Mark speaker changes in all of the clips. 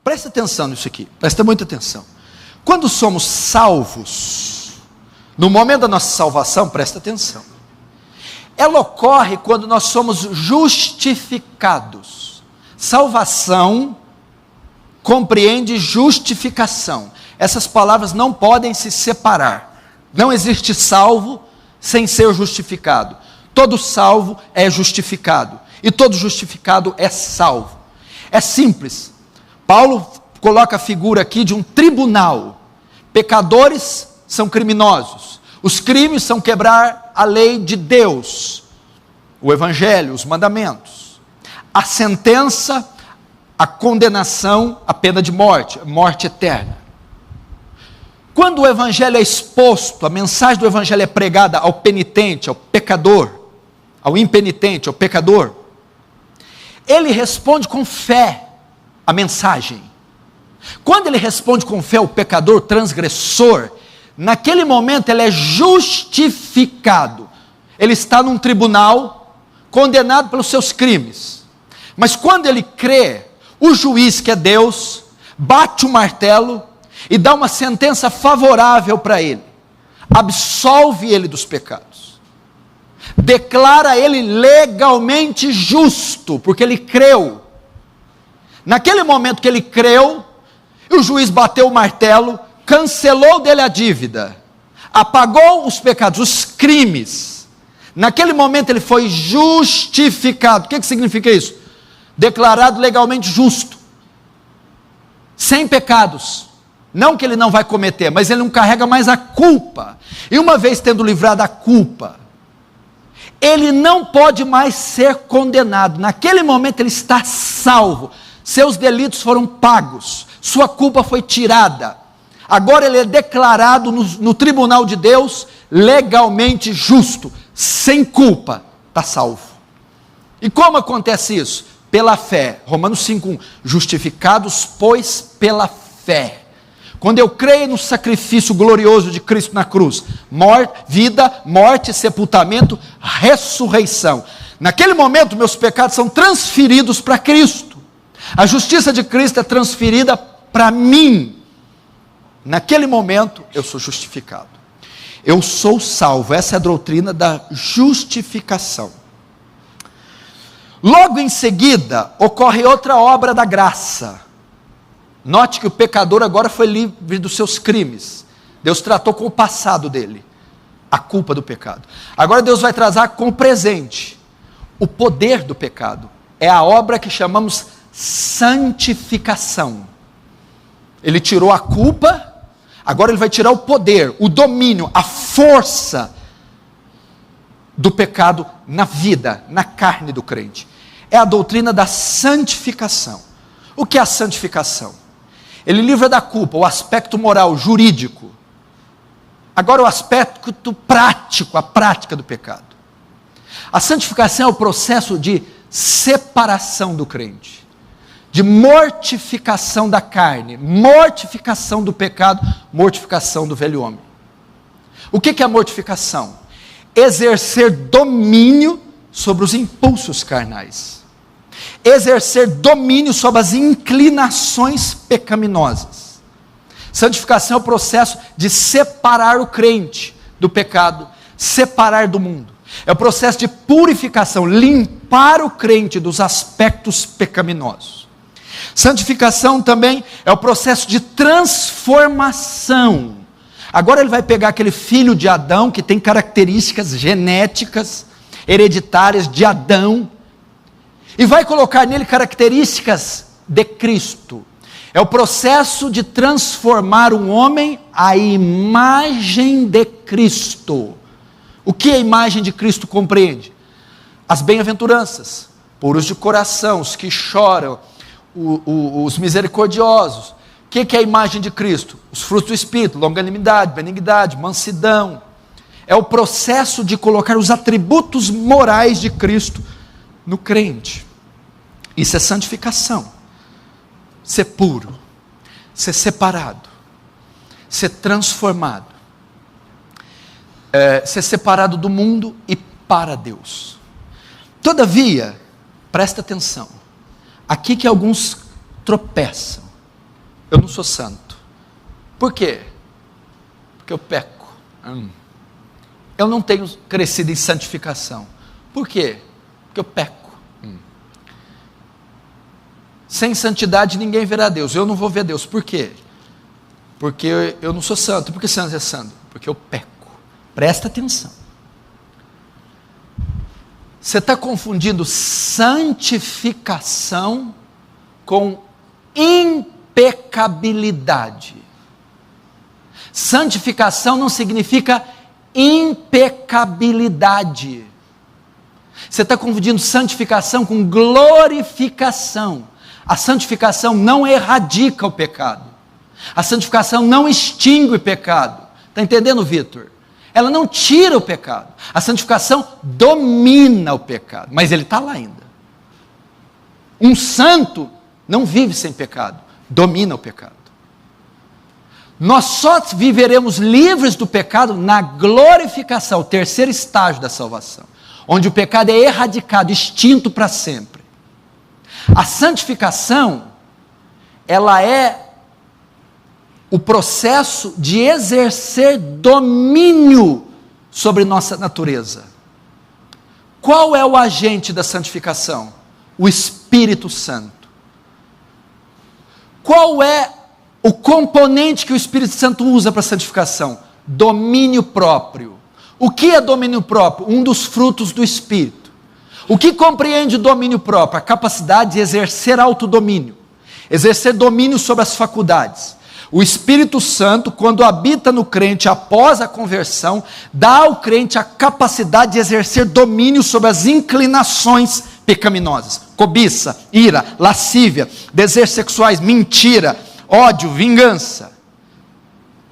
Speaker 1: Presta atenção nisso aqui, presta muita atenção. Quando somos salvos, no momento da nossa salvação, presta atenção. Ela ocorre quando nós somos justificados. Salvação compreende justificação. Essas palavras não podem se separar. Não existe salvo sem ser justificado. Todo salvo é justificado. E todo justificado é salvo. É simples. Paulo coloca a figura aqui de um tribunal. Pecadores são criminosos. Os crimes são quebrar a lei de Deus, o evangelho, os mandamentos. A sentença, a condenação, a pena de morte, morte eterna. Quando o evangelho é exposto, a mensagem do evangelho é pregada ao penitente, ao pecador, ao impenitente, ao pecador, ele responde com fé a mensagem. Quando ele responde com fé ao pecador transgressor, naquele momento ele é justificado. Ele está num tribunal, condenado pelos seus crimes. Mas quando ele crê, o juiz, que é Deus, bate o martelo e dá uma sentença favorável para ele. Absolve ele dos pecados. Declara ele legalmente justo, porque ele creu. Naquele momento que ele creu, o juiz bateu o martelo, cancelou dele a dívida, apagou os pecados, os crimes. Naquele momento ele foi justificado. O que significa isso? Declarado legalmente justo, sem pecados. Não que ele não vai cometer, mas ele não carrega mais a culpa. E uma vez tendo livrado a culpa, ele não pode mais ser condenado. Naquele momento ele está salvo. Seus delitos foram pagos, sua culpa foi tirada. Agora ele é declarado no tribunal de Deus legalmente justo, sem culpa, está salvo. E como acontece isso? Pela fé. Romanos 5:1, justificados, pois, pela fé. Quando eu creio no sacrifício glorioso de Cristo na cruz, vida, morte, sepultamento, ressurreição. Naquele momento meus pecados são transferidos para Cristo. A justiça de Cristo é transferida para mim. Naquele momento eu sou justificado. Eu sou salvo. Essa é a doutrina da justificação. Logo em seguida ocorre outra obra da graça. Note que o pecador agora foi livre dos seus crimes. Deus tratou com o passado dele, a culpa do pecado. Agora Deus vai tratar com o presente, o poder do pecado. É a obra que chamamos santificação. Ele tirou a culpa, agora ele vai tirar o poder, o domínio, a força do pecado na vida, na carne do crente. É a doutrina da santificação. O que é a santificação? Ele livra da culpa, o aspecto moral, jurídico. Agora o aspecto prático, a prática do pecado. A santificação é o processo de separação do crente, de mortificação da carne, mortificação do pecado, mortificação do velho homem. O que é a mortificação? Exercer domínio sobre os impulsos carnais. Exercer domínio sobre as inclinações pecaminosas. Santificação é o processo de separar o crente do pecado, separar do mundo. É o processo de purificação, limpar o crente dos aspectos pecaminosos. Santificação também é o processo de transformação. Agora ele vai pegar aquele filho de Adão que tem características genéticas, hereditárias de Adão, e vai colocar nele características de Cristo. É o processo de transformar um homem à imagem de Cristo. O que a imagem de Cristo compreende? As bem-aventuranças, puros de coração, os que choram, os misericordiosos. O que é a imagem de Cristo? Os frutos do Espírito, longanimidade, benignidade, mansidão. É o processo de colocar os atributos morais de Cristo no crente. Isso é santificação. Ser puro, ser separado, ser transformado, ser separado do mundo e para Deus. Todavia, presta atenção, aqui que alguns tropeçam. eu não sou santo. Por quê? Porque eu peco. Eu não tenho crescido em santificação. Por quê? Porque eu peco. Sem santidade ninguém verá Deus. Eu não vou ver Deus. Por quê? Porque eu não sou santo. Por que você não é santo? Porque eu peco. Presta atenção. Você está confundindo santificação com impecabilidade. Santificação não significa impecabilidade. Você está confundindo santificação com glorificação. A santificação não erradica o pecado. A santificação não extingue o pecado. Está entendendo, Vitor? Ela não tira o pecado. A santificação domina o pecado, mas ele está lá ainda. Um santo não vive sem pecado, domina o pecado. Nós só viveremos livres do pecado na glorificação, o terceiro estágio da salvação, onde o pecado é erradicado, extinto para sempre. A santificação, ela é o processo de exercer domínio sobre nossa natureza. Qual é o agente da santificação? O Espírito Santo. Qual é o componente que o Espírito Santo usa para a santificação? Domínio próprio. O que é domínio próprio? Um dos frutos do Espírito. O que compreende o domínio próprio? A capacidade de exercer autodomínio, exercer domínio sobre as faculdades. O Espírito Santo, quando habita no crente após a conversão, dá ao crente a capacidade de exercer domínio sobre as inclinações pecaminosas: cobiça, ira, lascívia, desejos sexuais, mentira, ódio, vingança.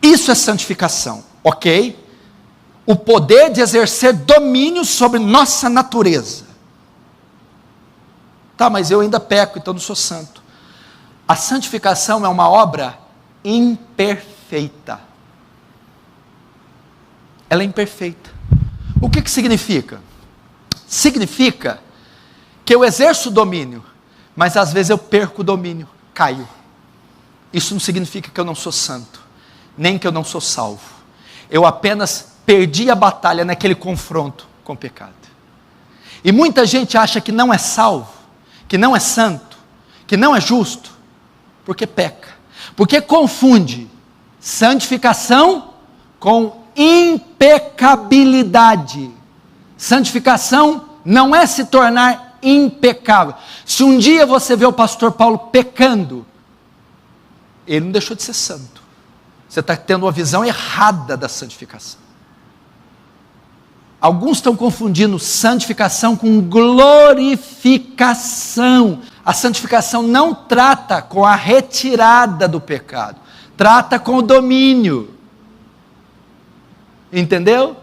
Speaker 1: Isso é santificação, ok? O poder de exercer domínio sobre nossa natureza. Tá, mas eu ainda peco, então não sou santo. A santificação é uma obra imperfeita. Ela é imperfeita. O que significa? Significa que eu exerço domínio, mas às vezes eu perco o domínio, caio. Isso não significa que eu não sou santo, nem que eu não sou salvo. Eu apenas perdi a batalha naquele confronto com o pecado. E muita gente acha que não é salvo, que não é santo, que não é justo, porque peca. Porque confunde santificação com impecabilidade. Santificação não é se tornar impecável. Se um dia você vê o pastor Paulo pecando, ele não deixou de ser santo. Você está tendo uma visão errada da santificação. Alguns estão confundindo santificação com glorificação. A santificação não trata com a retirada do pecado, trata com o domínio. Entendeu?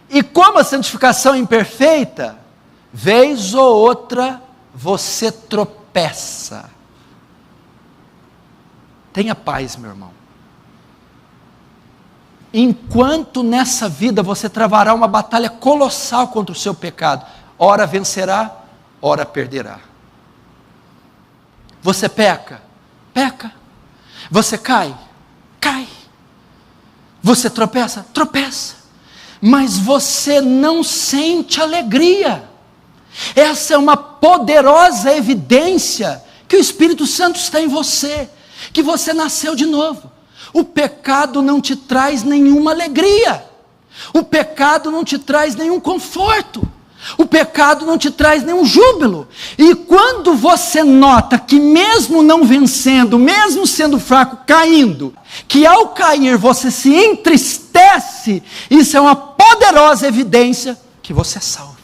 Speaker 1: E como a santificação é imperfeita, vez ou outra você tropeça. Tenha paz, meu irmão. Enquanto nessa vida você travará uma batalha colossal contra o seu pecado, ora vencerá, ora perderá. Você peca? Peca. Você cai? Cai. Você tropeça? Tropeça. Mas você não sente alegria. Essa é uma poderosa evidência que o Espírito Santo está em você, que você nasceu de novo. O pecado não te traz nenhuma alegria. O pecado não te traz nenhum conforto. O pecado não te traz nenhum júbilo. E quando você nota que mesmo não vencendo, mesmo sendo fraco, caindo, que ao cair você se entristece, isso é uma poderosa evidência que você é salvo.